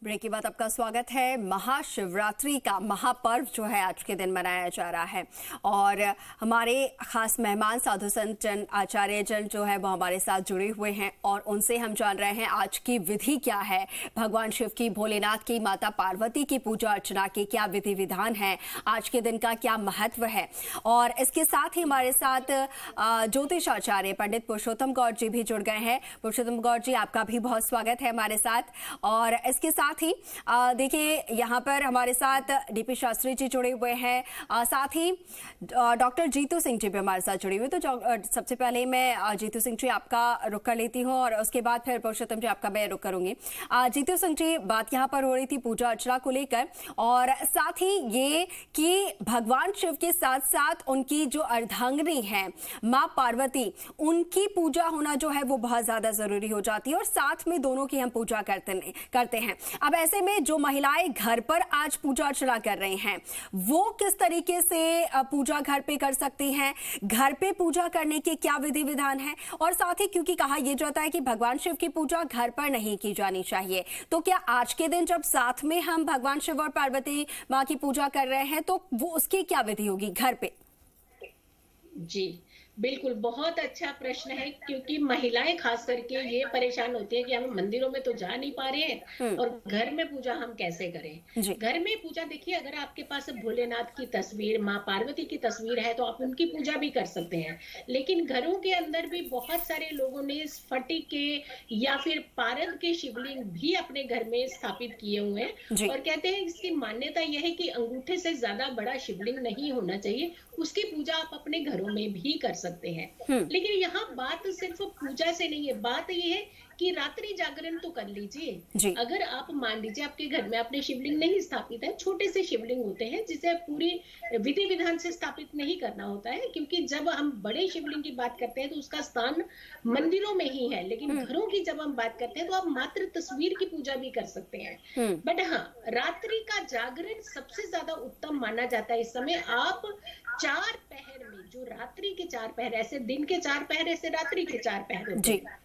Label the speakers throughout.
Speaker 1: Break के बाद आपका स्वागत है। महाशिवरात्रि का महापर्व जो है आज के दिन मनाया जा रहा है और हमारे खास मेहमान साधु संत जन आचार्य जन जो है वो हमारे साथ जुड़े हुए हैं और उनसे हम जान रहे हैं आज की विधि क्या है, भगवान शिव की, भोलेनाथ की, माता पार्वती की पूजा अर्चना के क्या विधि विधान है, आज के दिन का क्या महत्व है। और इसके साथ ही हमारे साथ ज्योतिष आचार्य पंडित पुरुषोत्तम गौर जी भी जुड़ गए हैं। पुरुषोत्तम गौर जी, आपका भी बहुत स्वागत है हमारे साथ। और इसके साथ ही देखिए यहाँ पर हमारे साथ डीपी शास्त्री जी जुड़े हुए हैं, साथ ही डॉक्टर जीतू सिंह जी भी हमारे साथ जुड़े हुए। तो सबसे पहले मैं जीतू सिंह जी आपका रुख कर लेती हूँ और उसके बाद फिर पुरुषोत्तम जी आपका मैं रुख करूंगी। जीतू सिंह जी, बात यहाँ पर हो रही थी पूजा अर्चना को लेकर और साथ ही ये कि भगवान शिव के साथ साथ उनकी जो अर्धांगिनी है माँ पार्वती, उनकी पूजा होना जो है वो बहुत ज्यादा जरूरी हो जाती है और साथ में दोनों की हम पूजा करते हैं। अब ऐसे में जो महिलाएं घर पर आज पूजा अर्चना कर रही हैं वो किस तरीके से पूजा घर पे कर सकती हैं, घर पे पूजा करने के क्या विधि विधान है, और साथ ही क्योंकि कहा यह जाता है कि भगवान शिव की पूजा घर पर नहीं की जानी चाहिए, तो क्या आज के दिन जब साथ में हम भगवान शिव और पार्वती माँ की पूजा कर रहे हैं तो वो उसकी क्या विधि होगी घर पे?
Speaker 2: जी बिल्कुल, बहुत अच्छा प्रश्न है क्योंकि महिलाएं खास करके ये परेशान होती है कि हम मंदिरों में तो जा नहीं पा रहे हैं और घर में पूजा हम कैसे करें। घर में पूजा देखिए, अगर आपके पास भोलेनाथ की तस्वीर, माँ पार्वती की तस्वीर है तो आप उनकी पूजा भी कर सकते हैं, लेकिन घरों के अंदर भी बहुत सारे लोगों ने स्फटिक के या फिर पारद के शिवलिंग भी अपने घर में स्थापित किए हुए हैं और कहते हैं इसकी मान्यता यह है कि अंगूठे से ज्यादा बड़ा शिवलिंग नहीं होना चाहिए, उसकी पूजा आप अपने घरों में भी कर सकते हैं। लेकिन यहाँ बात सिर्फ पूजा से नहीं है, बात ये है कि रात्रि जागरण तो कर लीजिए। अगर आप मान लीजिए आपके घर में आपने शिवलिंग नहीं स्थापित है, छोटे से शिवलिंग होते हैं जिसे पूरी विधि विधान से स्थापित नहीं करना होता है, क्योंकि जब हम बड़े शिवलिंग की बात करते हैं तो उसका स्थान मंदिरों में ही है, लेकिन घरों की जब हम बात करते हैं तो आप मात्र तस्वीर की पूजा भी कर सकते हैं। बट हाँ, रात्रि का जागरण सबसे ज्यादा उत्तम माना जाता है। इस समय आप 4 पहर में, जो रात्रि के 4 पहर, ऐसे दिन के 4 पहर, ऐसे रात्रि के 4 पहर होते हैं,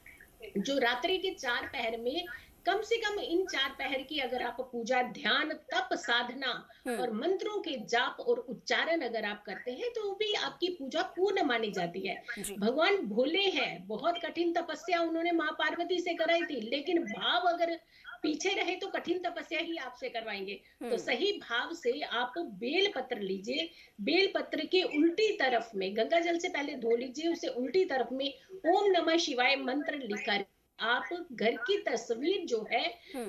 Speaker 2: जो रात्रि के 4 पहर में कम से कम इन 4 पहर की अगर आप पूजा, ध्यान, तप, साधना और मंत्रों के जाप और उच्चारण अगर आप करते हैं तो भी आपकी पूजा पूर्ण मानी जाती है। भगवान भोले हैं, बहुत कठिन तपस्या उन्होंने माँ पार्वती से कराई थी, लेकिन भाव अगर पीछे रहे तो कठिन तपस्या ही आपसे करवाएंगे। तो सही भाव से आप बेल पत्र लीजिए, बेल पत्र के उल्टी तरफ में गंगा जल से पहले धो लीजिए, उसे उल्टी तरफ में ओम नमः शिवाय मंत्र लिखकर आप घर की तस्वीर जो है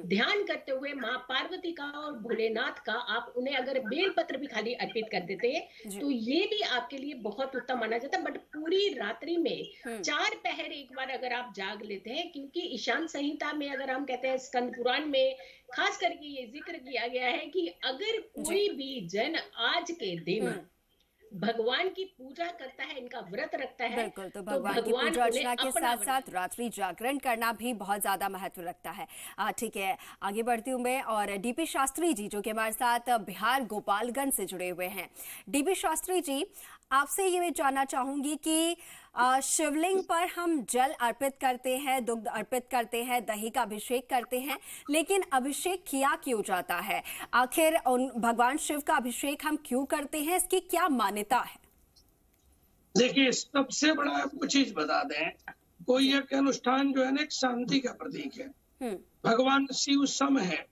Speaker 2: ध्यान करते हुए माँ पार्वती का और भोलेनाथ का, आप उन्हें अगर बेल पत्र भी खाली अर्पित कर देते हैं तो ये भी आपके लिए बहुत उत्तम माना जाता है। बट पूरी रात्रि में 4 पहर एक बार अगर आप जाग लेते हैं, क्योंकि ईशान संहिता में अगर हम कहते हैं, स्कंद पुराण में खास करके ये जिक्र किया गया है कि अगर कोई भी जन आज के दिन भगवान की पूजा करता है, इनका व्रत रखता है,
Speaker 1: बिल्कुल, तो भगवान की पूजा अर्चना के साथ साथ रात्रि जागरण करना भी बहुत ज्यादा महत्व रखता है। ठीक है, आगे बढ़ती हूँ मैं और डीपी शास्त्री जी जो कि हमारे साथ बिहार गोपालगंज से जुड़े हुए हैं। डीपी शास्त्री जी, आपसे ये मैं जानना चाहूंगी कि शिवलिंग पर हम जल अर्पित करते हैं, दुग्ध अर्पित करते हैं, दही का अभिषेक करते हैं, लेकिन अभिषेक किया क्यों जाता है? आखिर उन भगवान शिव का अभिषेक हम क्यों करते हैं, इसकी क्या मान्यता है?
Speaker 3: देखिए, सबसे बड़ा आपको चीज बता दें, कोई एक अनुष्ठान जो है ना, एक शांति का प्रतीक है। भगवान शिव सम है,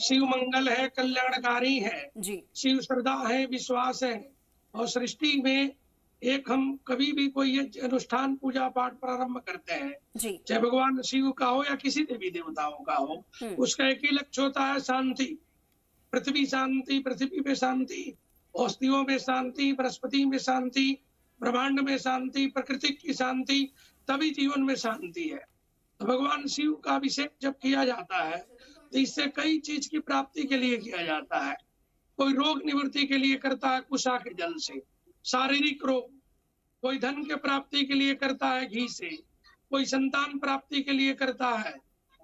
Speaker 3: शिव मंगल है, कल्याणकारी है, शिव श्रद्धा है, विश्वास है। और सृष्टि में एक हम कभी भी कोई अनुष्ठान पूजा पाठ प्रारंभ करते हैं, चाहे भगवान शिव का हो या किसी देवी देवताओं का हो, उसका एक ही लक्ष्य होता है, शांति। पृथ्वी शांति, पृथ्वी में शांति, औषधियों में शांति, वनस्पति में शांति, ब्रह्मांड में शांति, प्रकृति की शांति, तभी जीवन में शांति है। तो भगवान शिव का अभिषेक जब किया जाता है तो इससे कई चीज की प्राप्ति के लिए किया जाता है। कोई रोग निवृत्ति के लिए करता है कुशा के जल से, शारीरिक रोग, कोई धन के प्राप्ति के लिए करता है घी से, कोई संतान प्राप्ति के लिए करता है,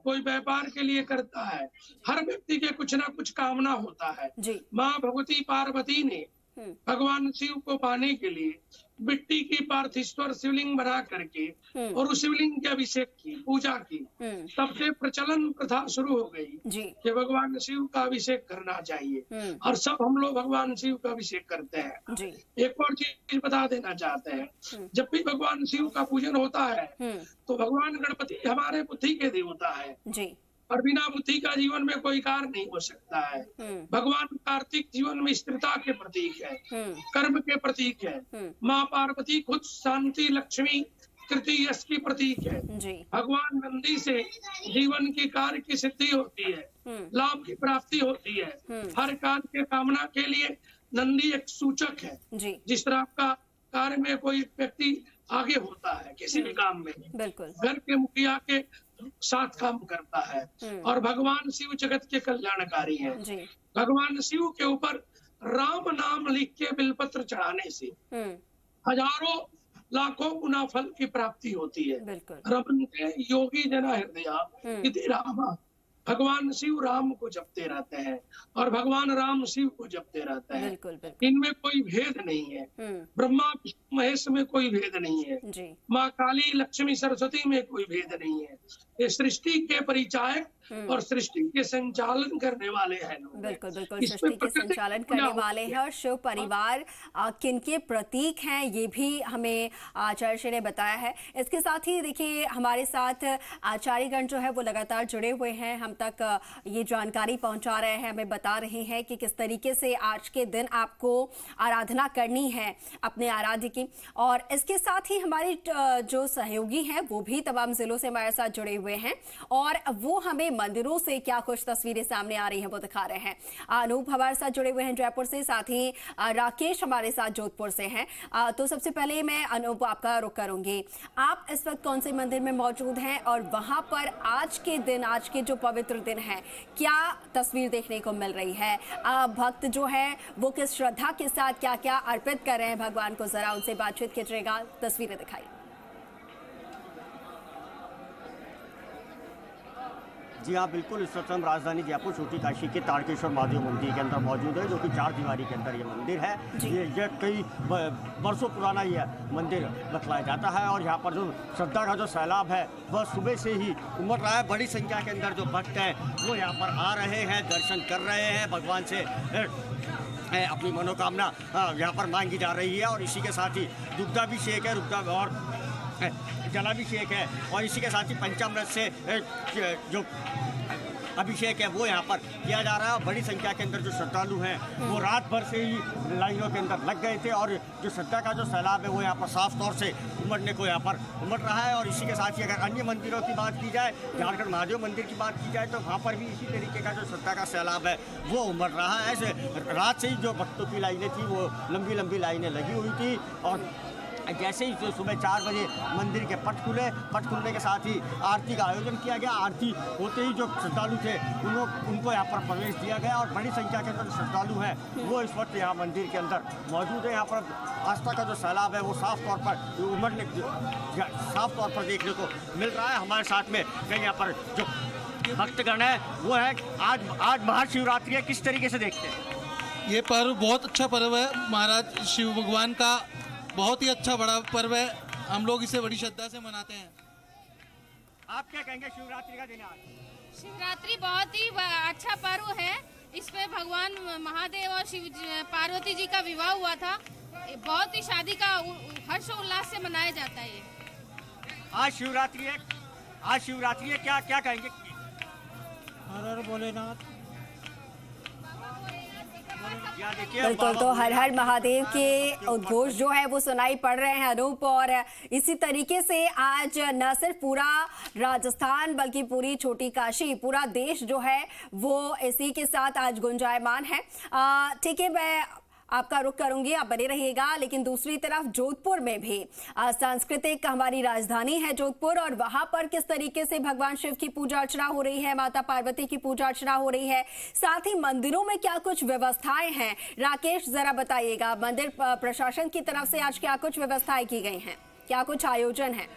Speaker 3: कोई व्यापार के लिए करता है। हर व्यक्ति के कुछ ना कुछ कामना होता है। माँ भगवती पार्वती ने भगवान शिव को पाने के लिए मिट्टी की पार्थेश्वर शिवलिंग बना करके और उस शिवलिंग के अभिषेक की पूजा की, तब से प्रचलन प्रथा शुरू हो गई कि भगवान शिव का अभिषेक करना चाहिए और सब हम लोग भगवान शिव का अभिषेक करते हैं। एक और चीज बता देना चाहते हैं, जब भी भगवान शिव का पूजन होता है तो भगवान गणपति हमारे बुद्धि के देवता है और बिना बुद्धि का जीवन में कोई कार्य नहीं हो सकता है। भगवान कार्तिक जीवन में स्थिरता के प्रतीक है, कर्म के प्रतीक है। माँ पार्वती खुद शांति लक्ष्मी कृति यश की प्रतीक है। भगवान नंदी से जीवन की कार्य की सिद्धि होती है, लाभ की प्राप्ति होती है। हर कार्य के कामना के लिए नंदी एक सूचक है। जिस तरह आपका कार्य में कोई व्यक्ति आगे होता है किसी भी काम में, घर के मुखिया के साथ काम करता है और भगवान शिव जगत के कल्याणकारी हैं। भगवान शिव के ऊपर राम नाम लिख के बिलपत्र चढ़ाने से हजारों लाखों गुना फल की प्राप्ति होती है। रमन्ते योगी जना हृदय इति रामा, भगवान शिव राम को जपते रहते हैं और भगवान राम शिव को जपते रहते हैं। इनमें कोई भेद नहीं है, ब्रह्मा विष्णु महेश में कोई भेद नहीं है, माँ काली लक्ष्मी सरस्वती में कोई भेद नहीं है। ये सृष्टि के परिचायक और सृष्टि के संचालन करने वाले हैं।
Speaker 1: बिल्कुल सृष्टि के संचालन करने वाले हैं और शिव परिवार किनके प्रतीक हैं ये भी हमें आचार्य जी ने बताया है। इसके साथ ही देखिए हमारे साथ आचार्यगण जो है वो लगातार जुड़े हुए हैं, हम तक ये जानकारी पहुंचा रहे हैं, हमें बता रहे हैं कि किस तरीके से आज के दिन आपको आराधना करनी है अपने आराध्य की। और इसके साथ ही हमारे जो सहयोगी हैं वो भी तमाम जिलों से हमारे साथ जुड़े हुए हैं और वो हमें मंदिरों से क्या कुछ तस्वीरें सामने आ रही हैं वो दिखा रहे हैं। अनूप हमारे साथ जुड़े हुए हैं जयपुर से, साथ ही राकेश हमारे साथ जोधपुर से हैं। तो सबसे पहले मैं अनूप आपका रुख करूंगी, आप इस वक्त कौन से मंदिर में मौजूद हैं और वहां पर आज के दिन, आज के जो पवित्र दिन है, क्या तस्वीर देखने को मिल रही है? भक्त जो है वो किस श्रद्धा के साथ क्या क्या अर्पित कर रहे हैं भगवान को, जरा उनसे बातचीत कीजिएगा, तस्वीरें दिखाइए।
Speaker 4: जी हाँ, बिल्कुल। इस वक्त हम राजधानी जयपुर छोटी काशी के तारकेश्वर महादेव मंदिर के अंदर मौजूद है, जो कि 4 दीवारी के अंदर ये मंदिर है। ये कई बरसों पुराना ये मंदिर बतलाया जाता है और यहाँ पर जो श्रद्धा का जो सैलाब है वह सुबह से ही उमड़ रहा है। बड़ी संख्या के अंदर जो भक्त हैं वो यहाँ पर आ रहे हैं, दर्शन कर रहे हैं, भगवान से अपनी मनोकामना यहाँ पर मांगी जा रही है। और इसी के साथ ही दुग्धाभिषेक है, और जलाभिषेक है और इसी के साथ ही पंचामृत से जो अभिषेक है वो यहाँ पर किया जा रहा है। और बड़ी संख्या के अंदर जो श्रद्धालु हैं वो रात भर से ही लाइनों के अंदर लग गए थे और जो श्रद्धा का जो सैलाब है वो यहाँ पर साफ तौर से उमड़ने को यहाँ पर उमड़ रहा है। और इसी के साथ ही अगर अन्य मंदिरों की बात की जाए, झारखंड महादेव मंदिर की बात की जाए, तो वहाँ पर भी इसी तरीके का जो श्रद्धा का सैलाब है वो उमड़ रहा है। ऐसे रात से ही जो भक्तों की लाइनें थी वो लंबी लंबी लाइनें लगी हुई थी और जैसे ही सुबह 4 बजे मंदिर के पट खुलने के साथ ही आरती का आयोजन किया गया। आरती होते ही जो श्रद्धालु थे उनको यहाँ पर प्रवेश दिया गया और बड़ी संख्या के अंदर श्रद्धालु हैं वो इस वक्त यहाँ मंदिर के अंदर मौजूद है। यहाँ पर आस्था का जो सैलाब है वो साफ तौर पर देखने को मिल रहा है। हमारे साथ में कई यहाँ पर जो भक्तगण है वो है। आज महाशिवरात्रि है, किस तरीके से देखते हैं?
Speaker 5: ये पर्व बहुत अच्छा पर्व है, महाराज शिव भगवान का बहुत ही अच्छा बड़ा पर्व है, हम लोग इसे बड़ी श्रद्धा से मनाते हैं।
Speaker 4: आप क्या कहेंगे शिवरात्रि का दिन आज?
Speaker 6: शिवरात्रि बहुत ही अच्छा पर्व है। इस पे भगवान महादेव और शिव पार्वती जी का विवाह हुआ था। बहुत ही शादी का हर्ष उल्लास से मनाया जाता है।
Speaker 4: आज शिवरात्रि है, क्या कहेंगे?
Speaker 5: हर हर भोलेनाथ।
Speaker 1: बिल्कुल, तो हर हर महादेव के उद्घोष जो है वो सुनाई पड़ रहे हैं अनूप। और इसी तरीके से आज न सिर्फ पूरा राजस्थान बल्कि पूरी छोटी काशी, पूरा देश जो है वो इसी के साथ आज गुंजायमान है। ठीक है, मैं आपका रुख करूंगी, आप बने रहिएगा। लेकिन दूसरी तरफ जोधपुर में भी सांस्कृतिक हमारी राजधानी है जोधपुर, और वहां पर किस तरीके से भगवान शिव की पूजा अर्चना हो रही है, माता पार्वती की पूजा अर्चना हो रही है, साथ ही मंदिरों में क्या कुछ व्यवस्थाएं हैं, राकेश जरा बताइएगा। मंदिर प्रशासन की तरफ से आज क्या कुछ व्यवस्थाएं की गई हैं, क्या कुछ आयोजन है?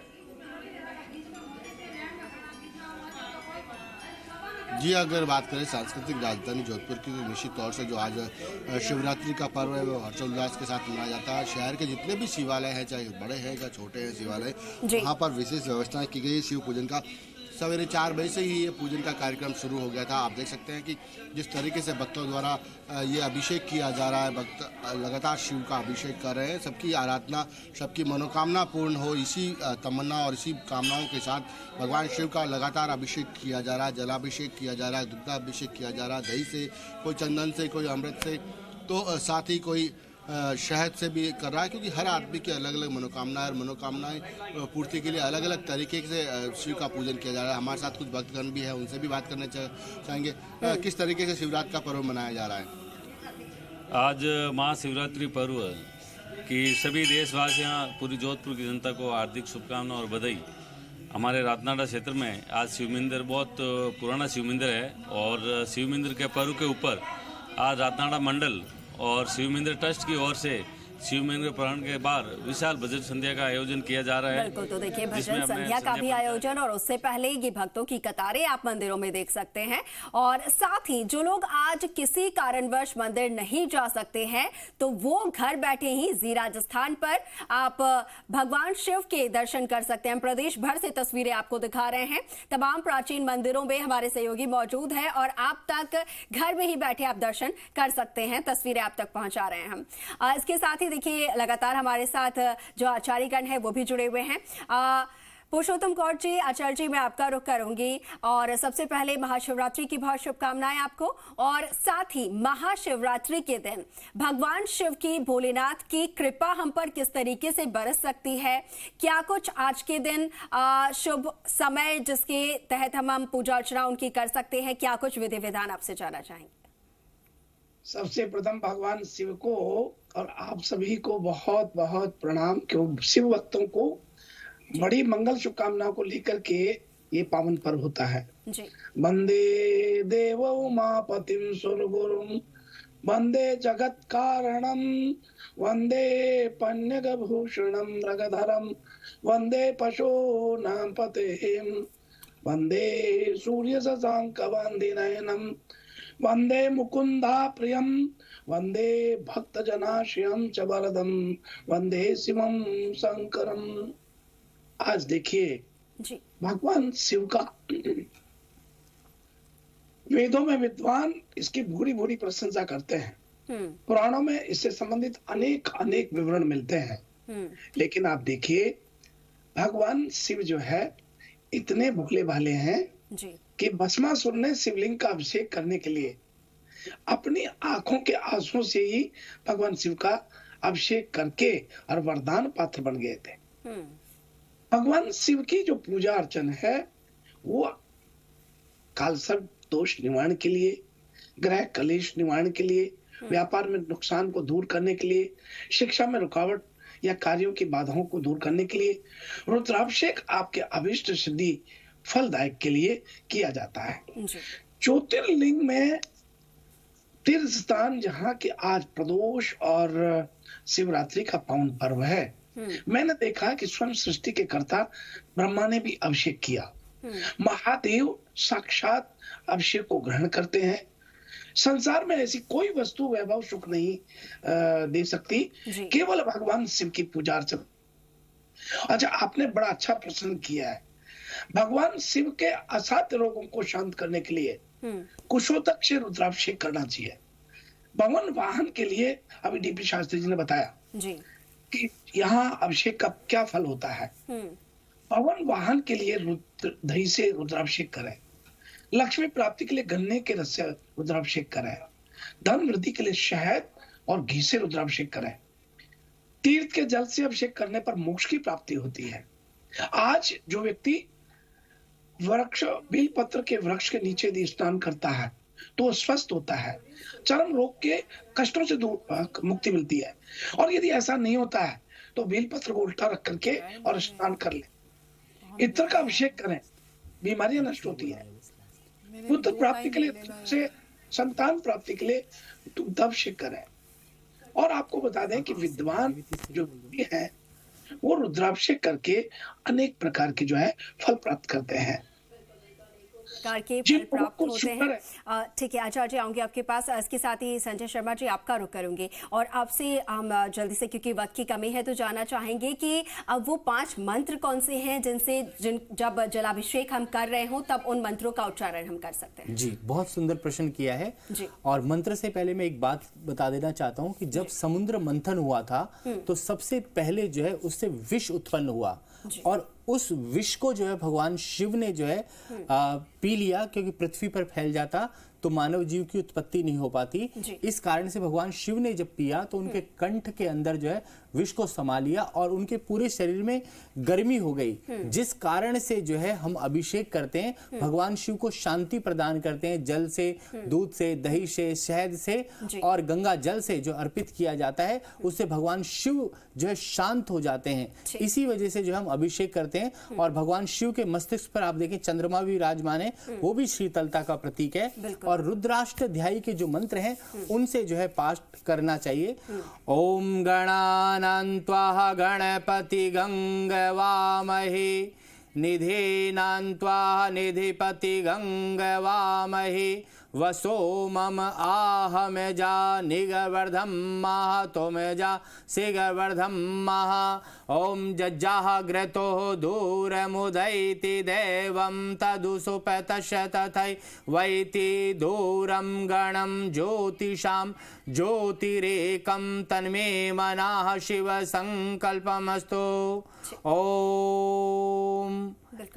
Speaker 7: जी, अगर बात करें सांस्कृतिक राजधानी जोधपुर की तो निश्चित तौर से जो आज शिवरात्रि का पर्व है वो हर्षोल्लास के साथ मनाया जाता है। शहर के जितने भी शिवालय हैं, चाहे बड़े हैं या छोटे हैं शिवालय, वहाँ पर विशेष व्यवस्थाएं की गई है। शिव पूजन का सवेरे 4 बजे से ही ये पूजन का कार्यक्रम शुरू हो गया था। आप देख सकते हैं कि जिस तरीके से भक्तों द्वारा ये अभिषेक किया जा रहा है, भक्त लगातार शिव का अभिषेक कर रहे हैं। सबकी आराधना, सबकी मनोकामना पूर्ण हो, इसी तमन्ना और इसी कामनाओं के साथ भगवान शिव का लगातार अभिषेक किया जा रहा है। जलाभिषेक किया जा रहा है, दुग्धाभिषेक किया जा रहा है, दही से, कोई चंदन से, कोई अमृत से, तो साथ ही कोई शहद से भी कर रहा है, क्योंकि हर आदमी की अलग अलग मनोकामनाएं और मनोकामनाएं पूर्ति के लिए अलग अलग तरीके से शिव का पूजन किया जा रहा है। हमारे साथ कुछ भक्तगण भी है, उनसे भी बात करना चाहेंगे। किस तरीके से शिवरात्रि का पर्व मनाया जा रहा है?
Speaker 8: आज महाशिवरात्रि पर्व की सभी देशवासियों, पूरी जोधपुर की जनता को हार्दिक शुभकामनाएं और बधाई। हमारे रातनाडा क्षेत्र में आज शिव मंदिर, बहुत पुराना शिव मंदिर है, और शिव मंदिर के पर्व के ऊपर आज रातनाडा मंडल और शिव मंदिर ट्रस्ट की ओर से शिव मंदिर प्रांगण के बाहर विशाल भजन संध्या का आयोजन किया जा रहा है।
Speaker 1: बिल्कुल, तो देखिए भजन संध्या का भी आयोजन, और उससे पहले ये भक्तों की कतारें आप मंदिरों में देख सकते हैं। और साथ ही जो लोग आज किसी कारणवश मंदिर नहीं जा सकते हैं, तो वो घर बैठे ही जी राजस्थान पर आप भगवान शिव के दर्शन कर सकते हैं। प्रदेश भर से तस्वीरें आपको दिखा रहे हैं। तमाम प्राचीन मंदिरों में हमारे सहयोगी मौजूद है और आप तक घर में ही बैठे आप दर्शन कर सकते हैं। तस्वीरें आप तक पहुंचा रहे हैं हम। इसके साथ ही देखिए लगातार हमारे साथ जो आचार्यगण हैं वो भी जुड़े हुए हैं। पुरुषोत्तम कौर जी, आचार्य जी, मैं आपका रुख करूंगी, और सबसे पहले महाशिवरात्रि की बहुत शुभकामनाएं आपको, और साथ ही महाशिवरात्रि के दिन भगवान शिव की, भोलेनाथ की कृपा हम पर किस तरीके से बरस सकती है? क्या कुछ आज के दिन शुभ समय जिसके तहत हम पूजा अर्चना उनकी कर सकते हैं, क्या कुछ विधि विधान आपसे जानना चाहेंगे?
Speaker 3: सबसे प्रथम भगवान शिव को और आप सभी को बहुत बहुत प्रणाम। क्यों शिव भक्तों को बड़ी मंगल शुभकामनाओं को लेकर के ये पावन पर्व होता है। वंदे देवो उमापतिम सुरगुरुम, वंदे जगत कारणम, वंदे पन्यग भूषणम मृगधरम, वंदे पशूनां पतेम, वंदे सूर्य शशांक वंदिनयनम, वंदे मुकुंदा प्रियम, वंदे भक्त जनाश्रयम च वरदम, वंदे शिवम शंकरम। आज देखिए भगवान शिव का वेदों में विद्वान इसकी भूरी भूरी प्रशंसा करते हैं। पुराणों में इससे संबंधित अनेक अनेक विवरण मिलते हैं। लेकिन आप देखिए भगवान शिव जो है इतने भोले भाले हैं कि भस्मासुर ने शिवलिंग का अभिषेक करने के लिए अपनी आंखों के आंसुओं से ही भगवान शिव का अभिषेक करके और वरदान पात्र बन गए थे। भगवान शिव की जो पूजा अर्चन है वो कालसर्प दोष निवारण के लिए, ग्रह कलेश निवारण के लिए, व्यापार में नुकसान को दूर करने के लिए, शिक्षा में रुकावट या कार्यों की बाधाओं को दूर करने के लिए, रुद्राभिषेक आपके अभिष्ट सिद्धि फलदायक के लिए किया जाता है। ज्योतिर्लिंग में तीर्थ स्थान जहाँ के आज प्रदोष और शिवरात्रि का पावन पर्व है, मैंने देखा कि स्वयं सृष्टि के कर्ता ब्रह्मा ने भी अभिषेक किया। महादेव साक्षात अभिषेक को ग्रहण करते हैं। संसार में ऐसी कोई वस्तु वैभव सुख नहीं दे सकती, केवल भगवान शिव की पूजा अर्चना। अच्छा, आपने बड़ा अच्छा प्रश्न किया है। भगवान शिव के असाध्य रोगों को शांत करने के लिए कुशोदक से रुद्राभिषेक करना चाहिए। भगवान वाहन के लिए अभी डीपी शास्त्री जी ने बताया कि यहाँ अभिषेक का क्या फल होता है। पवन वाहन के लिए दही से रुद्राभिषेक करें। लक्ष्मी प्राप्ति के लिए गन्ने के रस से रुद्राभिषेक करें। धन वृद्धि के लिए शहद और घी से रुद्राभिषेक करें। तीर्थ के जल से अभिषेक करने पर मोक्ष की प्राप्ति होती है। आज जो व्यक्ति वृक्ष बेल पत्र के वृक्ष के नीचे यदि स्नान करता है तो स्वस्थ होता है, चर्म रोग के कष्टों से दूर मुक्ति मिलती है। और यदि ऐसा नहीं होता है तो बेल पत्र को उल्टा रख करके और स्नान कर ले, इत्र का अभिषेक करें, बीमारियां नष्ट होती है। पुत्र प्राप्ति के लिए से संतान प्राप्ति के लिए दुग्धाभिषेक करें। और आपको बता दें कि विद्वान जो भी है वो रुद्राभिषेक करके अनेक प्रकार के जो है फल प्राप्त करते हैं।
Speaker 1: प्रकार के फल प्राप्त होते हैं। ठीक है आचार्य जी, आऊंगी आपके पास। इसके साथ ही संजय शर्मा जी आपका रुख करूंगी और आपसे हम जल्दी से, क्योंकि वक्त की कमी है, तो जानना चाहेंगे कि अब वो 5 मंत्र कौन से हैं जिनसे जब जलाभिषेक हम कर रहे हो तब उन मंत्रों का उच्चारण हम कर सकते हैं।
Speaker 9: जी, बहुत सुंदर प्रश्न किया है जी। और मंत्र से पहले मैं एक बात बता देना चाहता हूँ कि जब समुद्र मंथन हुआ था तो सबसे पहले जो है उससे विष उत्पन्न हुआ और उस विष को जो है भगवान शिव ने जो है पी लिया, क्योंकि पृथ्वी पर फैल जाता तो मानव जीव की उत्पत्ति नहीं हो पाती। इस कारण से भगवान शिव ने जब पिया तो उनके कंठ के अंदर जो है विष को समा लिया और उनके पूरे शरीर में गर्मी हो गई, जिस कारण से जो है हम अभिषेक करते हैं, भगवान शिव को शांति प्रदान करते हैं। जल से, दूध से, दही से, शहद से और गंगा जल से जो अर्पित किया जाता है उससे भगवान शिव जो है शांत हो जाते हैं। इसी वजह से जो हम अभिषेक करते हैं। और भगवान शिव के मस्तिष्क पर आप देखें चंद्रमा भी विराजमान है, वो भी शीतलता का प्रतीक है। और रुद्राष्टध्यायी के जो मंत्र हैं उनसे जो है पाठ करना चाहिए। ओम गणानान्त्वा गणपति गंगवामहे निधेनान्त्वा निधिपति गंगवामहे वसो मम आहमेजा निगवर्धम महा तोमेजा सिगवर्धम महा ओम जज्जाग्रतो दूरमुदैति देवं तदुसुपतश तथै वैति दूरं गणं ज्योतिषां ज्योतिरेकं तन्मे मनाः शिव संकल्पमस्तु। ओम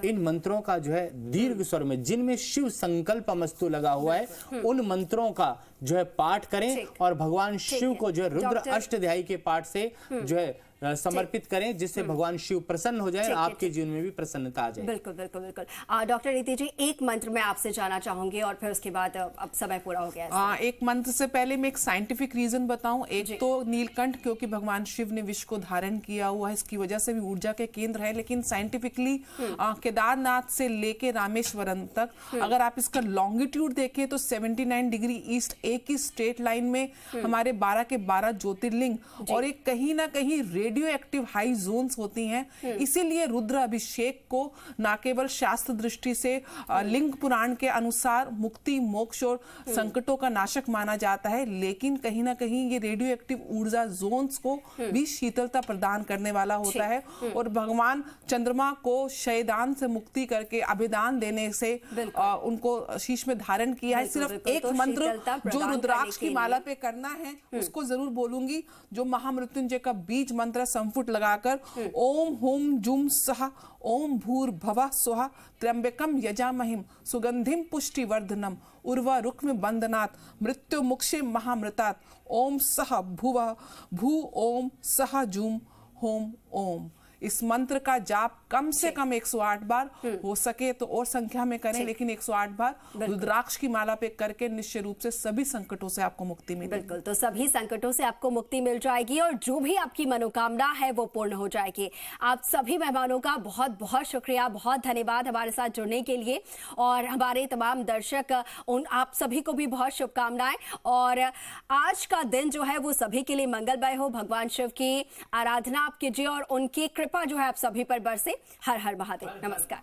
Speaker 9: इन मंत्रों का जो है दीर्घ स्वर में, जिनमें शिव संकल्पमस्तु लगा हुआ है, उन मंत्रों का जो है पाठ करें और भगवान शिव को जो है रुद्र अष्टध्यायी के पाठ से जो है समर्पित करें, जिससे भगवान शिव प्रसन्न हो जाए, आपके जीवन में भी प्रसन्नता आ जाए।
Speaker 1: बिल्कुल बिल्कुल बिल्कुल। डॉक्टर रीति जी, एक मंत्र मैं आपसे जानना चाहूंगी और फिर उसके बाद अब समय पूरा हो गया।
Speaker 10: एक मंत्र से पहले मैं एक साइंटिफिक रीजन बताऊं। एक तो नीलकंठ, क्योंकि भगवान शिव ने विष को धारण किया हुआ है, इसकी वजह से भी ऊर्जा के केंद्र है। लेकिन साइंटिफिकली केदारनाथ से लेके रामेश्वरम तक अगर आप इसका लॉन्गिट्यूड देखें तो 79 डिग्री ईस्ट एक ही स्ट्रेट लाइन में हमारे 12 के 12 ज्योतिर्लिंग और एक कहीं ना कहीं रेडियो एक्टिव हाई जोन्स होती हैं। इसीलिए रुद्र अभिषेक को ना केवल शास्त्र दृष्टि से लिंग पुराण के अनुसार मुक्ति, मोक्ष और संकटों का नाशक माना जाता है, लेकिन कहीं ना कहीं ये रेडियो एक्टिव ऊर्जा जोन्स को भी शीतलता प्रदान करने वाला होता है। और भगवान चंद्रमा को शयदान से मुक्ति करके अभिदान देने से उनको शीश में धारण किया है। सिर्फ एक मंत्र जो रुद्राक्ष की माला पे करना है उसको जरूर बोलूंगी, जो महामृत्युंजय का बीज मंत्र संपुट लगाकर ओम हुम जुम सहा ओम भूर भवा स्वाहा त्र्यंबकम यजामहिम सुगंधिम पुष्टिवर्धनम उर्वा रुक्म बंदनात् मृत्यु मुक्षे महामृतात् ओम सह भुव भू ओम सह जुम होम ओम। इस मंत्र का जाप कम से कम 108 बार, हो सके तो और संख्या में करें, लेकिन 108 बार रुद्राक्ष की माला पे करके निश्चित रूप से सभी संकटों से आपको मुक्ति मिलेगी।
Speaker 1: बिल्कुल, तो सभी संकटों से आपको मुक्ति मिल जाएगी और जो भी आपकी मनोकामना है वो पूर्ण हो जाएगी। आप सभी मेहमानों का बहुत बहुत शुक्रिया, बहुत धन्यवाद हमारे साथ जुड़ने के लिए। और हमारे तमाम दर्शक, उन आप सभी को भी बहुत शुभकामनाएं। और आज का दिन जो है वो सभी के लिए मंगलमय हो। भगवान शिव की आराधना आप कीजिए और उनकी कृपा जो है आप सभी पर बरसे। हर हर महादेव। नमस्कार।